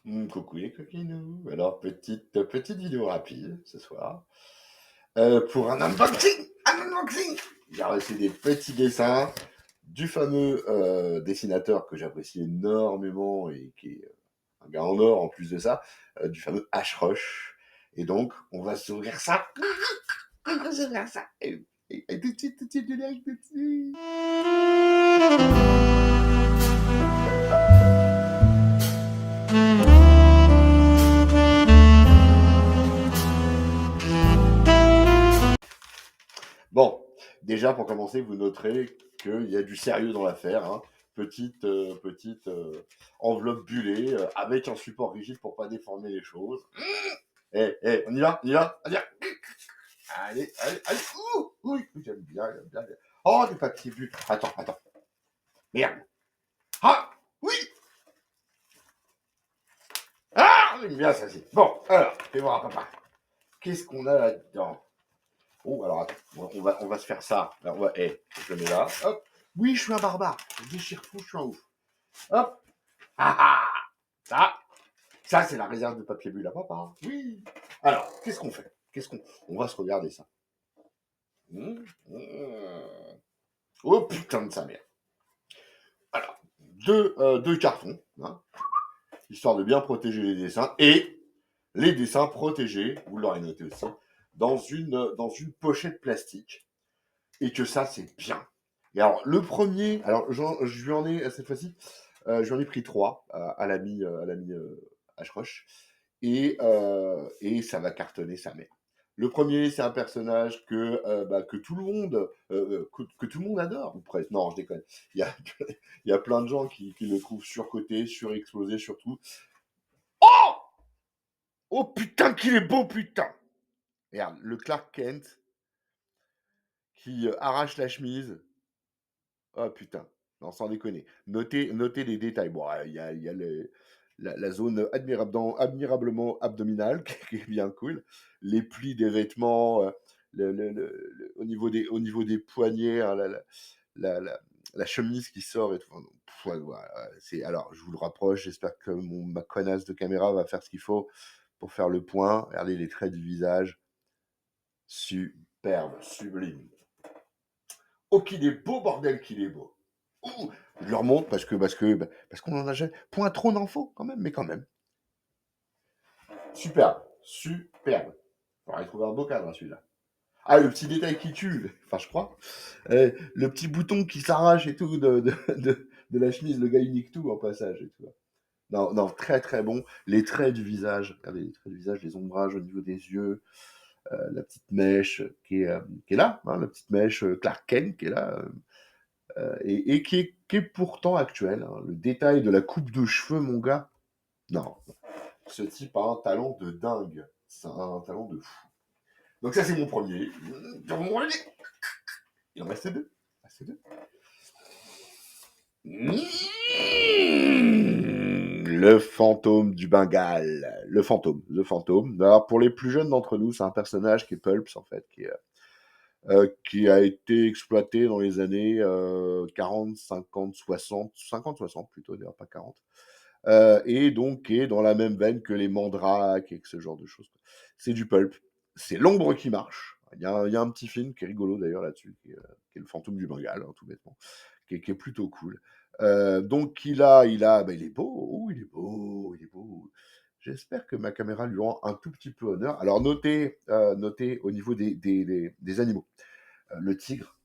Coucou les coquinous. Alors, petite vidéo rapide ce soir. Pour un unboxing. Un unboxing. J'ai reçu des petits dessins du fameux dessinateur que j'apprécie énormément et qui est un gars en or en plus de ça, du fameux H-Rush. Et donc, on va s'ouvrir ça. On va s'ouvrir ça. Et tout de suite, générique, tout de suite. Bon, déjà pour commencer, vous noterez qu'il y a du sérieux dans l'affaire. Hein. Petite enveloppe bullée avec un support rigide pour pas déformer les choses. On y va, on y va, on y va. Allez. Oui, j'aime bien. Oh, du papier bulle. Attends. Merde. Ah, oui. Ah, j'aime bien ça, c'est. Bon, alors, fais voir à papa. Qu'est-ce qu'on a là-dedans? Oh, alors attends, on va se faire ça. Alors, je le mets là. Hop. Oui, je suis un barbare. Je déchire tout, je suis un ouf. Hop. Ça c'est la réserve de papier bulle à papa. Oui. Alors, qu'est-ce qu'on fait On va se regarder ça. Oh putain de sa mère. Alors, deux cartons, hein, histoire de bien protéger les dessins. Et les dessins protégés, vous l'aurez noté aussi, dans une pochette plastique. Et que ça, c'est bien. Et alors, le premier, alors je lui en ai, cette fois-ci, je lui en ai pris 3 à l'ami H-Rush. Et ça va cartonner sa mère. Le premier, c'est un personnage que tout le monde que tout le monde adore, ou presque. Non, je déconne. Il y a, il y a plein de gens qui le trouvent surcoté, surexplosé, surtout. Oh Oh putain qu'il est beau, putain. Regarde, le Clark Kent qui arrache la chemise. Oh putain, non, sans déconner. Notez les détails. Bon, il y a la zone admirablement abdominale, qui est bien cool. Les plis des vêtements, au niveau des poignets, hein, la, la- la chemise qui sort et tout. Enfin, ouais, voilà, alors, je vous le rapproche. J'espère que ma connasse de caméra va faire ce qu'il faut pour faire le point. Regardez les traits du visage. Superbe, sublime. Oh, qu'il est beau, bordel, qu'il est beau. Ouh, je leur montre parce qu'on en a jamais. Point trop d'en faut quand même, mais quand même. Superbe. Faudrait trouver un beau cadre, hein, celui-là. Ah, le petit détail qui tue, enfin, je crois. Le petit bouton qui s'arrache et tout de la chemise, le gars unique tout en passage et tout. Non, très très bon. Les traits du visage, regardez les traits du visage, les ombrages au niveau des yeux, la petite mèche qui est là, hein, la petite mèche Clark Kent qui est là, et qui est pourtant actuel. Hein. Le détail de la coupe de cheveux, mon gars. Non, ce type a un talent de dingue. C'est un talent de fou. Donc ça, c'est mon premier. Il en reste deux. Le fantôme du Bengale. Le fantôme. Alors, pour les plus jeunes d'entre nous, c'est un personnage qui est Pulps, en fait, qui a été exploité dans les années 40, 50, 60, 50, 60 plutôt, d'ailleurs, pas 40. Et donc qui est dans la même veine que les mandrakes et que ce genre de choses. C'est du pulp. C'est l'ombre qui marche. Il y a un petit film qui est rigolo d'ailleurs là-dessus, qui est le fantôme du Bengale, hein, tout bêtement, qui est plutôt cool. Donc il est beau, oh, il est beau. J'espère que ma caméra lui rend un tout petit peu honneur. Alors notez au niveau des animaux. Le tigre,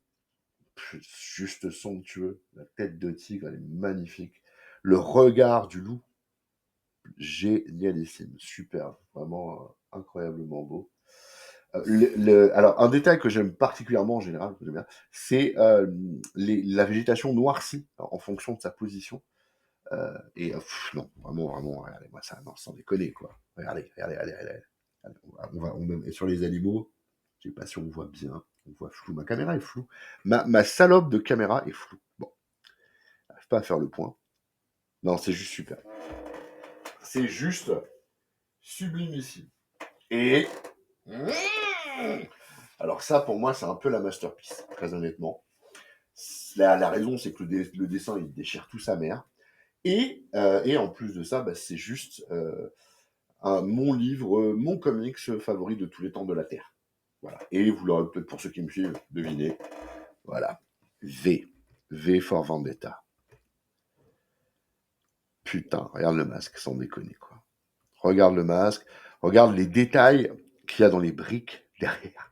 juste somptueux. La tête de tigre, elle est magnifique. Le regard du loup, génialissime, superbe, vraiment incroyablement beau. Alors, un détail que j'aime particulièrement en général, que j'aime bien, c'est la végétation noircie en fonction de sa position. Non, vraiment, regardez, moi ça, non, sans déconner, quoi. Regardez. Et sur les animaux, je sais pas si on voit bien, on voit flou. Ma caméra est floue. Ma salope de caméra est floue. Bon, j'arrive pas à faire le point. Non, c'est juste super. C'est juste sublimissime. Et alors ça, pour moi, c'est un peu la masterpiece, très honnêtement. La raison, c'est que le dessin, il déchire tout sa mère. Et en plus de ça, bah, c'est juste mon livre, mon comics favori de tous les temps de la Terre. Voilà. Et vous l'aurez peut-être, pour ceux qui me suivent, deviné. Voilà. V. V for Vendetta. Putain, regarde le masque, sans déconner, quoi. Regarde le masque, regarde les détails qu'il y a dans les briques derrière.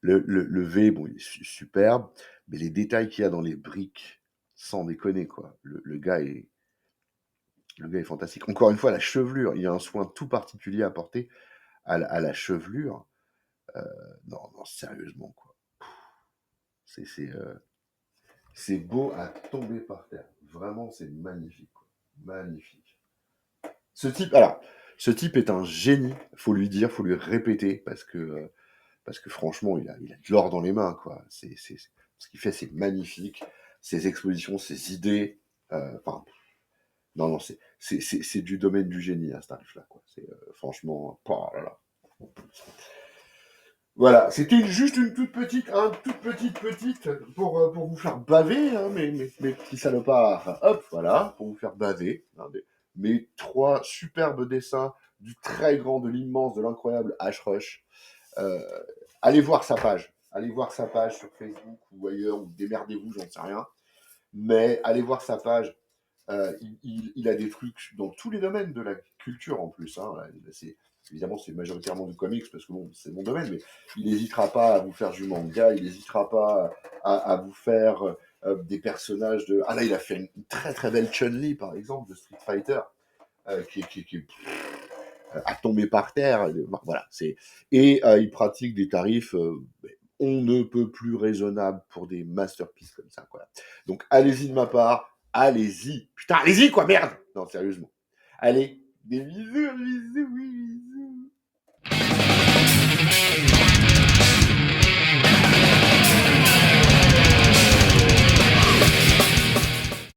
Le V, bon, il est superbe, mais les détails qu'il y a dans les briques, sans déconner, quoi. Le gars est fantastique. Encore une fois, la chevelure, il y a un soin tout particulier à apporter à la chevelure. Euh, non, non, sérieusement, quoi. C'est, c'est, euh, c'est beau à tomber par terre. Vraiment, c'est magnifique, quoi. Magnifique. Ce type est un génie, faut lui dire, faut lui répéter, parce que franchement, il a de l'or dans les mains, quoi. Ce qu'il fait, c'est magnifique. Ses expositions, ses idées, enfin, non, non, c'est du domaine du génie, à ce tarif-là, quoi. C'est franchement, oh là là. Voilà, c'était juste une toute petite pour vous faire baver, hein, mes petits salopards. Hop, voilà, pour vous faire baver. Hein, mes trois superbes dessins du très grand, de l'immense, de l'incroyable H-Rush. Euh, allez voir sa page. Allez voir sa page sur Facebook ou ailleurs, ou démerdez-vous, j'en sais rien. Mais allez voir sa page. Il a des trucs dans tous les domaines de la culture en plus. Hein. Évidemment, c'est majoritairement du comics parce que bon, c'est mon domaine, mais il n'hésitera pas à vous faire du manga, il n'hésitera pas à vous faire des personnages de. Ah là, il a fait une très très belle Chun-Li par exemple de Street Fighter, qui est à tomber par terre. Voilà, et il pratique des tarifs. On ne peut plus raisonnable pour des masterpieces comme ça, quoi. Donc allez-y de ma part, allez-y. Putain, allez-y, quoi, merde. Non, sérieusement. Allez, des bisous, oui.